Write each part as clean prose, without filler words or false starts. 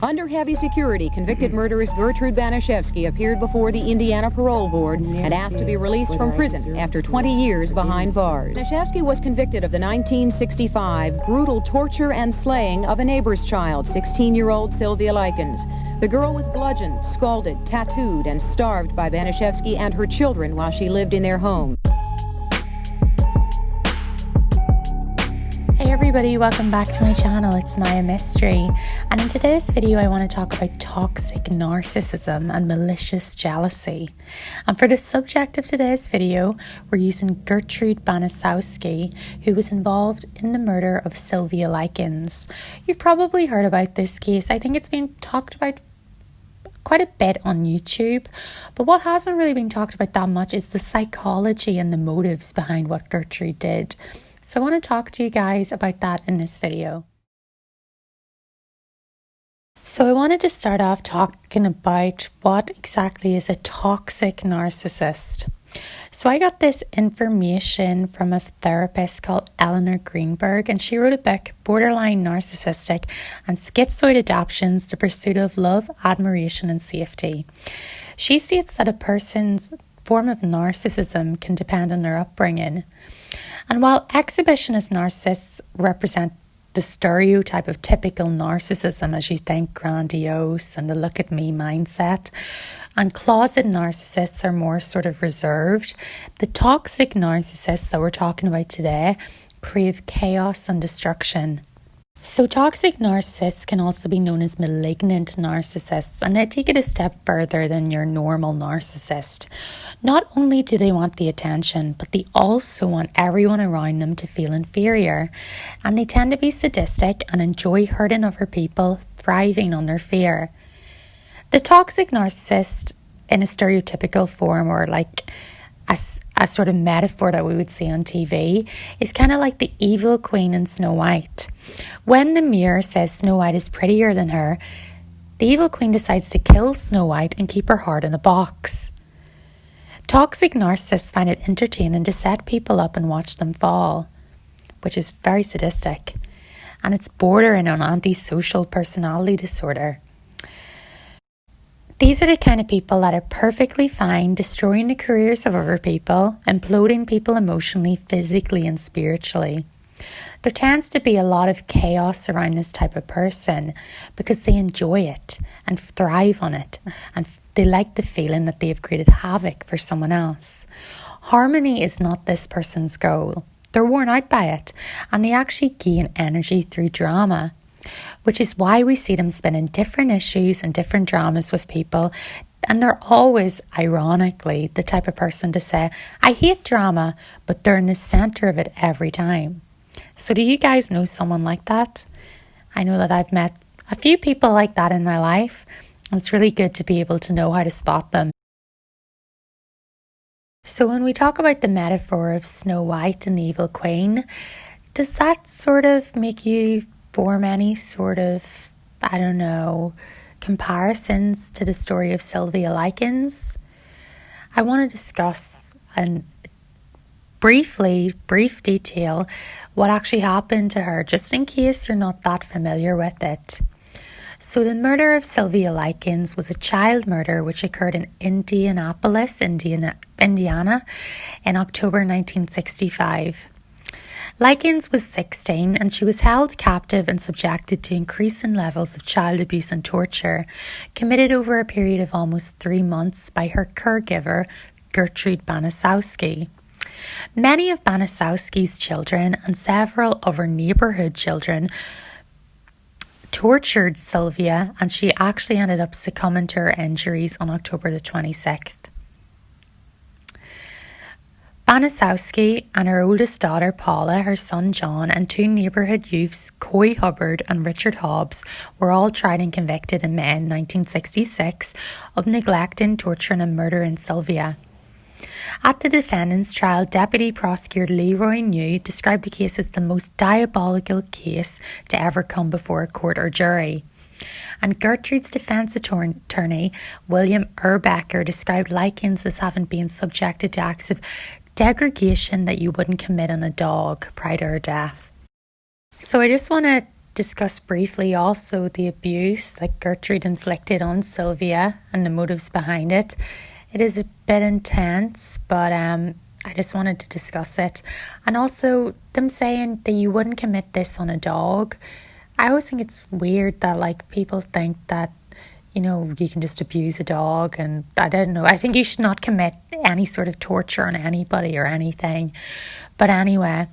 Under heavy security, convicted murderess Gertrude Baniszewski appeared before the Indiana Parole Board and asked to be released from prison after 20 years behind bars. Baniszewski was convicted of the 1965 brutal torture and slaying of a neighbor's child, 16-year-old Sylvia Likens. The girl was bludgeoned, scalded, tattooed, and starved by Baniszewski and her children while she lived in their home. Hey everybody, welcome back to my channel. It's Maya Mystery, and in today's video I want to talk about toxic narcissism and malicious jealousy. And for the subject of today's video, we're using Gertrude Baniszewski, who was involved in the murder of Sylvia Likens. You've probably heard about this case. I think it's been talked about quite a bit on YouTube, but what hasn't really been talked about that much is the psychology and the motives behind what Gertrude did. So I want to talk to you guys about that in this video. So I wanted to start off talking about what exactly is a toxic narcissist. So I got this information from a therapist called Eleanor Greenberg, and she wrote a book, Borderline Narcissistic and Schizoid Adaptions: The Pursuit of Love, Admiration and Safety. She states that a person's form of narcissism can depend on their upbringing. And while exhibitionist narcissists represent the stereotype of typical narcissism, as you think grandiose and the look at me mindset, and closet narcissists are more sort of reserved, the toxic narcissists that we're talking about today crave chaos and destruction. So toxic narcissists can also be known as malignant narcissists, and they take it a step further than your normal narcissist. Not only do they want the attention, but they also want everyone around them to feel inferior. And they tend to be sadistic and enjoy hurting other people, thriving on their fear. The toxic narcissist, in a stereotypical form, or like a sort of metaphor that we would see on TV, is kind of like the evil queen in Snow White. When the mirror says Snow White is prettier than her, the evil queen decides to kill Snow White and keep her heart in a box. Toxic narcissists find it entertaining to set people up and watch them fall, which is very sadistic, and it's bordering on antisocial personality disorder. These are the kind of people that are perfectly fine destroying the careers of other people, imploding people emotionally, physically and spiritually. There tends to be a lot of chaos around this type of person because they enjoy it and thrive on it, and they like the feeling that they have created havoc for someone else. Harmony is not this person's goal. They're worn out by it, and they actually gain energy through drama, which is why we see them spinning different issues and different dramas with people. And they're always, ironically, the type of person to say, I hate drama, but they're in the center of it every time. So do you guys know someone like that? I know that I've met a few people like that in my life, and it's really good to be able to know how to spot them. So when we talk about the metaphor of Snow White and the evil queen, does that sort of make you form any sort of, comparisons to the story of Sylvia Likens? I want to discuss in brief detail what actually happened to her, just in case you're not that familiar with it. So the murder of Sylvia Likens was a child murder which occurred in Indianapolis, Indiana in October 1965. Likens was 16 and she was held captive and subjected to increasing levels of child abuse and torture, committed over a period of almost 3 months by her caregiver, Gertrude Baniszewski. Many of Baniszewski's children and several of her neighbourhood children tortured Sylvia, and she actually ended up succumbing to her injuries on October the 26th. Baniszewski and her oldest daughter Paula, her son John, and 2 neighbourhood youths, Coy Hubbard and Richard Hobbs, were all tried and convicted in May 1966 of neglecting, torturing and murdering Sylvia. At the defendant's trial, Deputy Prosecutor Leroy New described the case as the most diabolical case to ever come before a court or jury. And Gertrude's defence attorney, William Urbecker, described Likens as having been subjected to acts of degradation that you wouldn't commit on a dog prior to her death. So I just want to discuss briefly also the abuse that Gertrude inflicted on Sylvia and the motives behind it. It is a bit intense, but I just wanted to discuss it. And also them saying that you wouldn't commit this on a dog. I always think it's weird that like people think that, you know, you can just abuse a dog, and I don't know. I think you should not commit any sort of torture on anybody or anything. But anyway,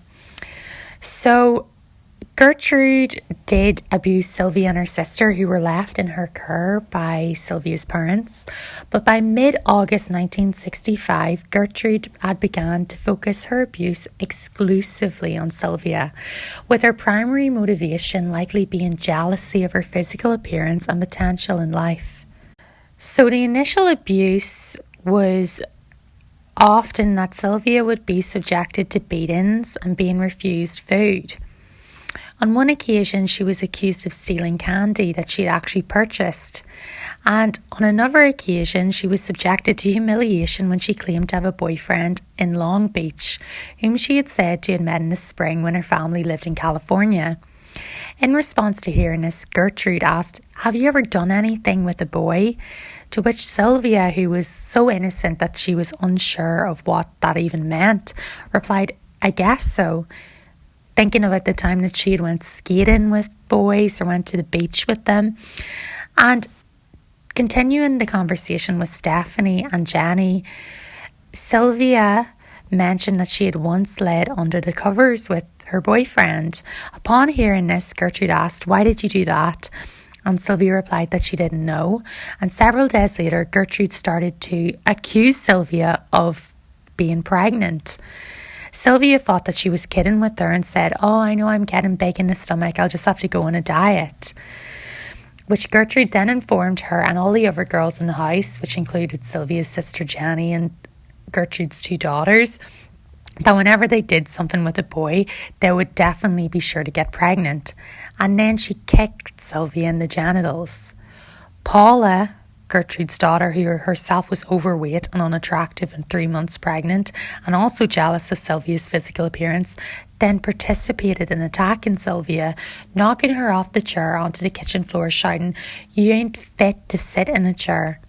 so Gertrude did abuse Sylvia and her sister, who were left in her care by Sylvia's parents. But by mid-August 1965, Gertrude had begun to focus her abuse exclusively on Sylvia, with her primary motivation likely being jealousy of her physical appearance and potential in life. So the initial abuse was often that Sylvia would be subjected to beatings and being refused food. On one occasion, she was accused of stealing candy that she had actually purchased. And on another occasion, she was subjected to humiliation when she claimed to have a boyfriend in Long Beach, whom she had said she had met in the spring when her family lived in California. In response to hearing this, Gertrude asked, "Have you ever done anything with a boy?" To which Sylvia, who was so innocent that she was unsure of what that even meant, replied, "I guess so," thinking about the time that she had went skating with boys or went to the beach with them. And continuing the conversation with Stephanie and Jenny, Sylvia mentioned that she had once laid under the covers with her boyfriend. Upon hearing this, Gertrude asked, "Why did you do that?" And Sylvia replied that she didn't know. And several days later, Gertrude started to accuse Sylvia of being pregnant. Sylvia thought that she was kidding with her and said, "Oh, I know I'm getting big in the stomach. I'll just have to go on a diet." Which Gertrude then informed her and all the other girls in the house, which included Sylvia's sister Jenny and Gertrude's two daughters, that whenever they did something with a boy, they would definitely be sure to get pregnant. And then she kicked Sylvia in the genitals. Paula, Gertrude's daughter, who herself was overweight and unattractive and 3 months pregnant, and also jealous of Sylvia's physical appearance, then participated in attacking Sylvia, knocking her off the chair onto the kitchen floor, shouting, "You ain't fit to sit in a chair."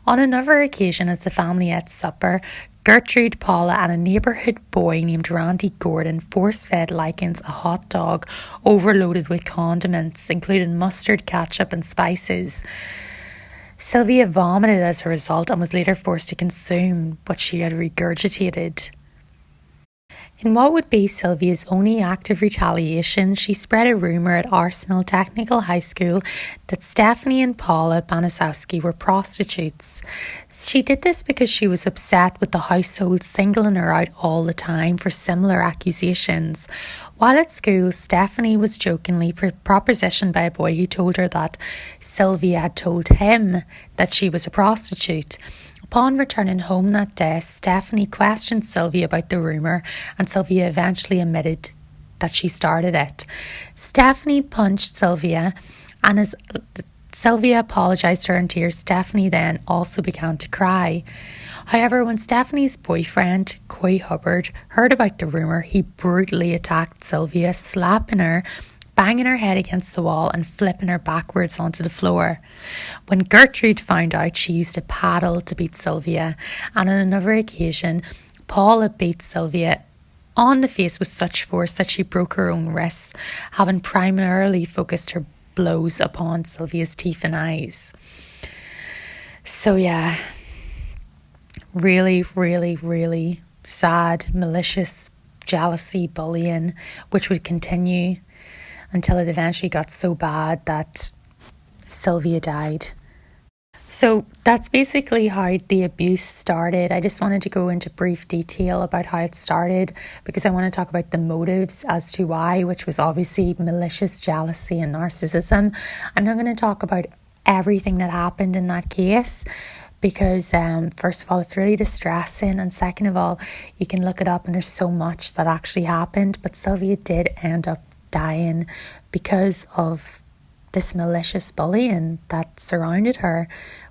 On another occasion, as the family ate supper, Gertrude, Paula and a neighbourhood boy named Randy Gordon force-fed Likens a hot dog overloaded with condiments, including mustard, ketchup and spices. Sylvia vomited as a result and was later forced to consume what she had regurgitated. In what would be Sylvia's only act of retaliation, she spread a rumour at Arsenal Technical High School that Stephanie and Paula Baniszewski were prostitutes. She did this because she was upset with the household singling her out all the time for similar accusations. While at school, Stephanie was jokingly propositioned by a boy who told her that Sylvia had told him that she was a prostitute. Upon returning home that day, Stephanie questioned Sylvia about the rumour, and Sylvia eventually admitted that she started it. Stephanie punched Sylvia, and as Sylvia apologised to her in tears, Stephanie then also began to cry. However, when Stephanie's boyfriend, Coy Hubbard, heard about the rumour, he brutally attacked Sylvia, slapping her, banging her head against the wall and flipping her backwards onto the floor. When Gertrude found out, she used a paddle to beat Sylvia, and on another occasion, Paula beat Sylvia on the face with such force that she broke her own wrists, having primarily focused her blows upon Sylvia's teeth and eyes. So yeah, really, really, really sad, malicious jealousy, bullying, which would continue until it eventually got so bad that Sylvia died. So that's basically how the abuse started. I just wanted to go into brief detail about how it started because I want to talk about the motives as to why, which was obviously malicious jealousy and narcissism. I'm not going to talk about everything that happened in that case because first of all, it's really distressing, and second of all, you can look it up and there's so much that actually happened. But Sylvia did end up dying because of this malicious bullying that surrounded her,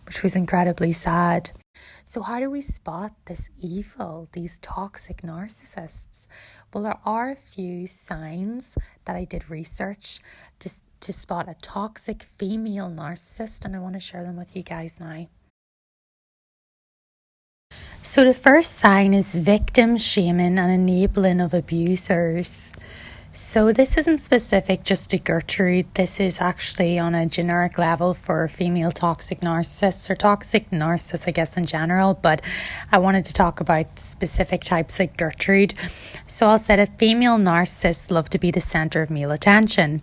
which was incredibly sad. So how do we spot this evil, these toxic narcissists? Well, there are a few signs that I did research to spot a toxic female narcissist, and I want to share them with you guys now. So the first sign is victim shaming and enabling of abusers. So this isn't specific just to Gertrude. This is actually on a generic level for female toxic narcissists, or toxic narcissists, I guess, in general. But I wanted to talk about specific types like Gertrude. So I'll say that female narcissists love to be the centre of male attention.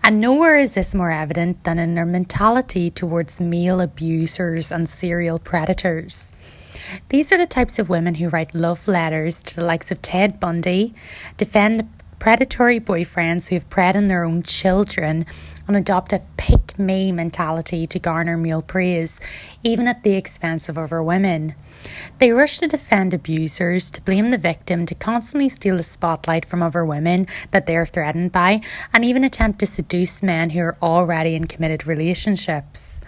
And nowhere is this more evident than in their mentality towards male abusers and serial predators. These are the types of women who write love letters to the likes of Ted Bundy, defend predatory boyfriends who have preyed on their own children, and adopt a pick me mentality to garner male praise, even at the expense of other women. They rush to defend abusers, to blame the victim, to constantly steal the spotlight from other women that they are threatened by, and even attempt to seduce men who are already in committed relationships.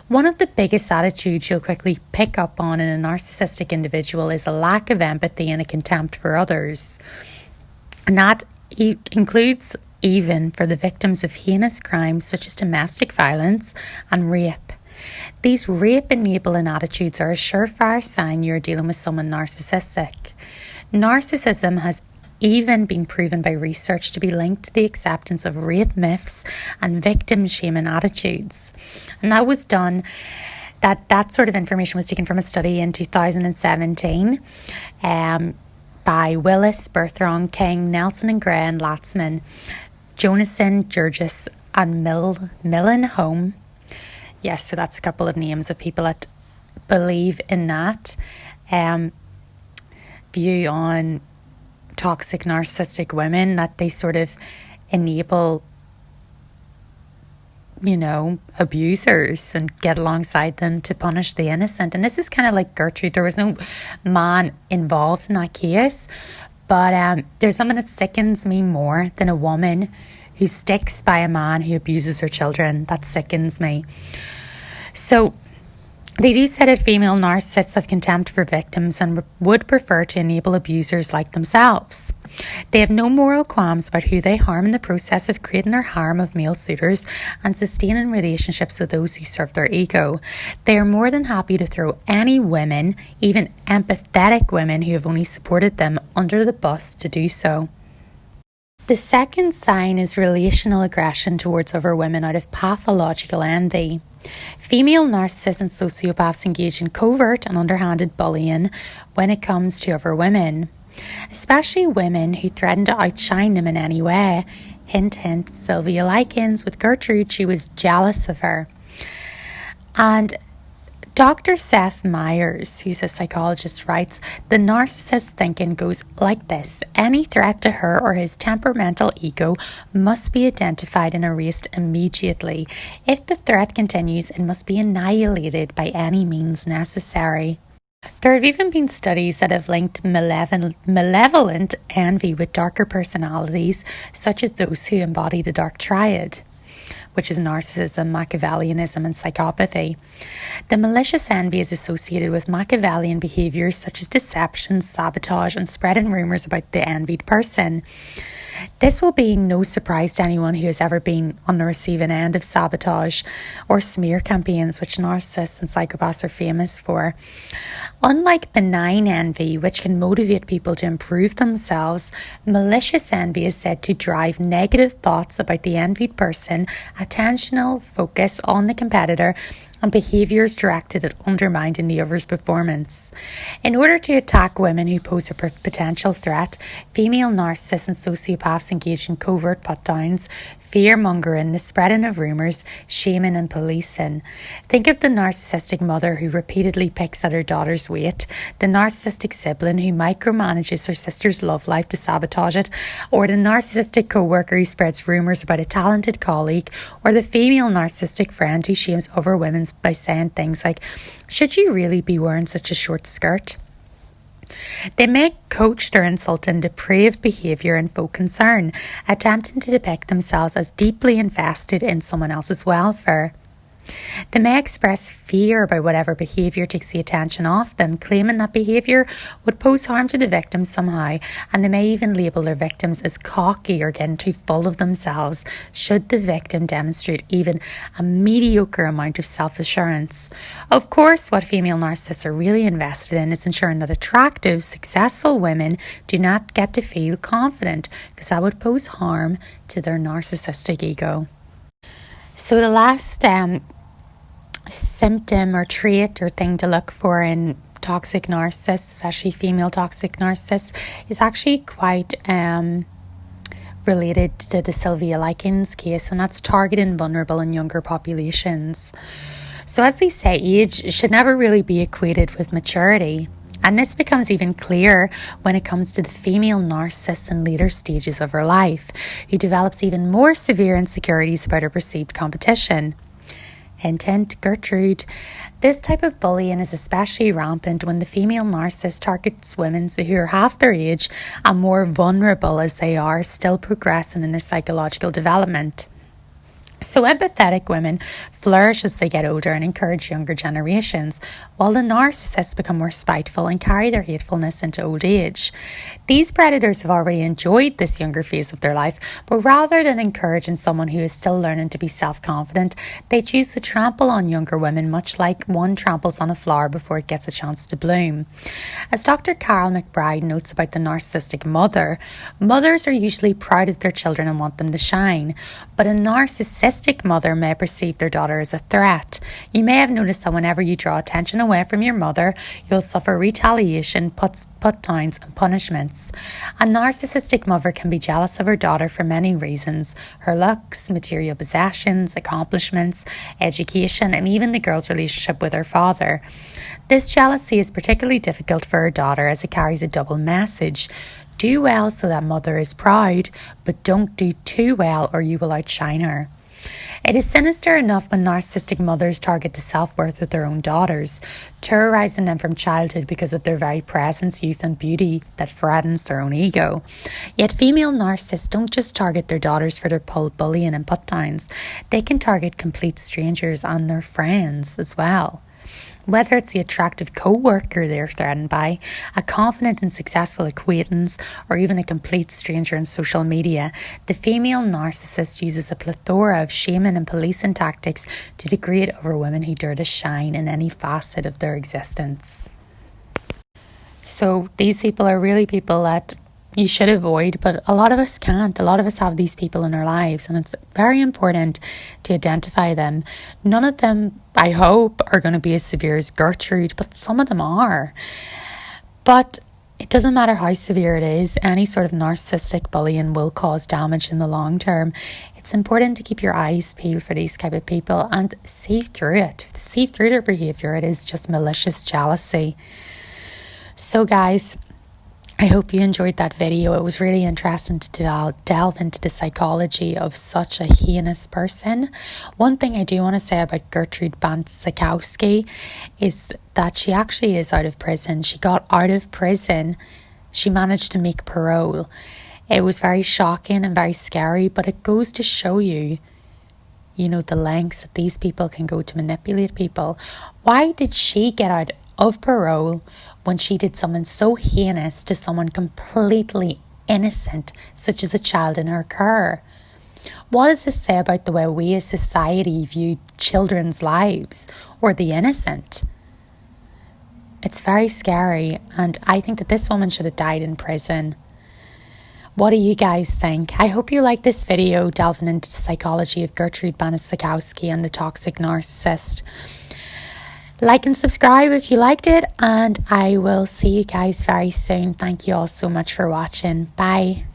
One of the biggest attitudes you'll quickly pick up on in a narcissistic individual is a lack of empathy and a contempt for others. And that includes even for the victims of heinous crimes such as domestic violence and rape. These rape-enabling attitudes are a surefire sign you're dealing with someone narcissistic. Narcissism has even been proven by research to be linked to the acceptance of rape myths and victim-shaming attitudes. And that was done, that sort of information was taken from a study in 2017 by Willis, Berthrong, King, Nelson and Gray and Latzman, Jonason, Jurgis and Millen Home. Yes, so that's a couple of names of people that believe in that view on toxic narcissistic women, that they sort of enable, abusers and get alongside them to punish the innocent. And this is kind of like Gertrude. There was no man involved in that case, but there's something that sickens me more than a woman who sticks by a man who abuses her children. That sickens me. So they do say that female narcissists have contempt for victims and would prefer to enable abusers like themselves. They have no moral qualms about who they harm in the process of creating their harem of male suitors and sustaining relationships with those who serve their ego. They are more than happy to throw any women, even empathetic women who have only supported them, under the bus to do so. The second sign is relational aggression towards other women out of pathological envy. Female narcissists and sociopaths engage in covert and underhanded bullying when it comes to other women, especially women who threaten to outshine them in any way. Hint, hint, Sylvia Likens with Gertrude, she was jealous of her. And Dr. Seth Meyers, who's a psychologist, writes, the narcissist's thinking goes like this. Any threat to her or his temperamental ego must be identified and erased immediately. If the threat continues, it must be annihilated by any means necessary. There have even been studies that have linked malevolent envy with darker personalities, such as those who embody the dark triad, which is narcissism, Machiavellianism and psychopathy. The malicious envy is associated with Machiavellian behaviours such as deception, sabotage and spreading rumours about the envied person. This will be no surprise to anyone who has ever been on the receiving end of sabotage or smear campaigns, which narcissists and psychopaths are famous for. Unlike benign envy, which can motivate people to improve themselves, malicious envy is said to drive negative thoughts about the envied person, attentional focus on the competitor, and behaviours directed at undermining the other's performance. In order to attack women who pose a potential threat, female narcissists and sociopaths engage in covert put-downs, fear-mongering, the spreading of rumours, shaming and policing. Think of the narcissistic mother who repeatedly picks at her daughter's weight, the narcissistic sibling who micromanages her sister's love life to sabotage it, or the narcissistic co-worker who spreads rumours about a talented colleague, or the female narcissistic friend who shames other women by saying things like, should you really be wearing such a short skirt? They may coach their insulting, depraved behaviour and faux concern, attempting to depict themselves as deeply invested in someone else's welfare. They may express fear about whatever behaviour takes the attention off them, claiming that behaviour would pose harm to the victim somehow, and they may even label their victims as cocky or getting too full of themselves should the victim demonstrate even a mediocre amount of self-assurance. Of course, what female narcissists are really invested in is ensuring that attractive, successful women do not get to feel confident, because that would pose harm to their narcissistic ego. So the last symptom or trait or thing to look for in toxic narcissists, especially female toxic narcissists, is actually quite related to the Sylvia Likens case, and that's targeting vulnerable and younger populations. So as they say, age should never really be equated with maturity. And this becomes even clearer when it comes to the female narcissist in later stages of her life, who develops even more severe insecurities about her perceived competition. Hint, hint, Gertrude. This type of bullying is especially rampant when the female narcissist targets women who are half their age and more vulnerable as they are, still progressing in their psychological development. So empathetic women flourish as they get older and encourage younger generations, while the narcissists become more spiteful and carry their hatefulness into old age. These predators have already enjoyed this younger phase of their life, but rather than encouraging someone who is still learning to be self-confident, they choose to trample on younger women, much like one tramples on a flower before it gets a chance to bloom. As Dr. Carol McBride notes about the narcissistic mother, mothers are usually proud of their children and want them to shine, but a narcissistic mother may perceive their daughter as a threat. You may have noticed that whenever you draw attention away from your mother, you'll suffer retaliation, put-downs and punishments. A narcissistic mother can be jealous of her daughter for many reasons: her looks, material possessions, accomplishments, education, and even the girl's relationship with her father. This jealousy is particularly difficult for her daughter as it carries a double message. Do well so that mother is proud, but don't do too well or you will outshine her. It is sinister enough when narcissistic mothers target the self-worth of their own daughters, terrorising them from childhood because of their very presence, youth and beauty that threatens their own ego. Yet female narcissists don't just target their daughters for their bullying and put-downs. They can target complete strangers and their friends as well. Whether it's the attractive co-worker they're threatened by, a confident and successful acquaintance, or even a complete stranger on social media, the female narcissist uses a plethora of shaming and policing tactics to degrade over women who dare to shine in any facet of their existence. So these people are really people that you should avoid, but a lot of us can't. A lot of us have these people in our lives, and it's very important to identify them. None of them, I hope, are going to be as severe as Gertrude, but some of them are. But it doesn't matter how severe it is, any sort of narcissistic bullying will cause damage in the long term. It's important to keep your eyes peeled for these type of people and see through it. See through their behaviour. It is just malicious jealousy. So guys, I hope you enjoyed that video. It was really interesting to delve into the psychology of such a heinous person. One thing I do want to say about Gertrude Baniszewski is that she actually is out of prison. She got out of prison. She managed to make parole. It was very shocking and very scary, but it goes to show you, the lengths that these people can go to manipulate people. Why did she get out of parole when she did something so heinous to someone completely innocent, such as a child in her care? What does this say about the way we as society view children's lives or the innocent? It's very scary, and I think that this woman should have died in prison. What do you guys think? I hope you like this video delving into the psychology of Gertrude Baniszewski and the toxic narcissist. Like and subscribe if you liked it, and I will see you guys very soon. Thank you all so much for watching. Bye.